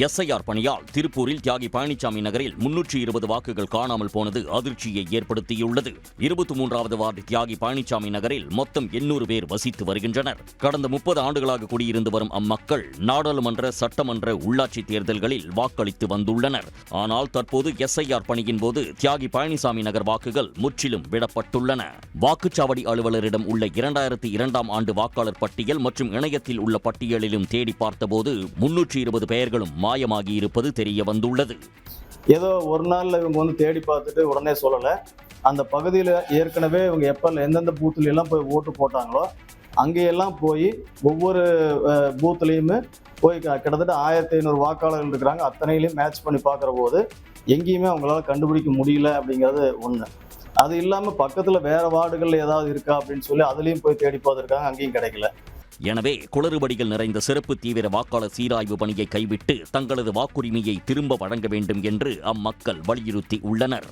SIR பணியால் திருப்பூரில் தியாகி பழனிசாமி நகரில் 320 வாக்குகள் காணாமல் போனது அதிர்ச்சியை ஏற்படுத்தியுள்ளது. 23வது வார்டு தியாகி பழனிசாமி நகரில் மொத்தம் 800 பேர் வசித்து வருகின்றனர். கடந்த 30 ஆண்டுகளாக குடியிருந்து வரும் அம்மக்கள் நாடாளுமன்ற, சட்டமன்ற, உள்ளாட்சி தேர்தல்களில் வாக்களித்து வந்துள்ளனர். ஆனால் தற்போது எஸ்ஐஆர் பணியின் போது தியாகி பழனிசாமி நகர் வாக்குகள் முற்றிலும் விடப்பட்டுள்ளன. வாக்குச்சாவடி அலுவலரிடம் உள்ள 2002ஆம் ஆண்டு வாக்காளர் பட்டியல் மற்றும் இணையத்தில் உள்ள பட்டியலிலும் தேடி பார்த்தபோது 320 பெயர்களும் மாயமாகி இருப்பது தெரிய வந்துள்ளது. ஏதோ ஒரு நாள்ல இவங்க தேடி பார்த்துட்டு உடனே சொல்லலை. அந்த பகுதியில் ஏற்கனவே இவங்க எந்தெந்த பூத்துல எல்லாம் போய் ஓட்டு போட்டாங்களோ அங்கேயெல்லாம் போய் ஒவ்வொரு பூத்துலேயுமே போய் கிட்டத்தட்ட 1500 வாக்காளர்கள் இருக்கிறாங்க. அத்தனையிலையும் மேட்ச் பண்ணி பார்க்குற போது எங்கேயுமே அவங்களால கண்டுபிடிக்க முடியல அப்படிங்கிறது ஒன்று. அது இல்லாமல் பக்கத்தில் வேற வார்டுகள் ஏதாவது இருக்கா அப்படின்னு சொல்லி அதுலேயும் போய் தேடி பார்த்துருக்காங்க, அங்கேயும் கிடைக்கல. எனவே குளறுபடிகள் நிறைந்த சிறப்பு தீவிர வாக்காளர் சீராய்வு பணியை கைவிட்டு தங்களது வாக்குரிமையை திரும்ப வழங்க வேண்டும் என்று அம்மக்கள் வலியுறுத்தி உள்ளனர்.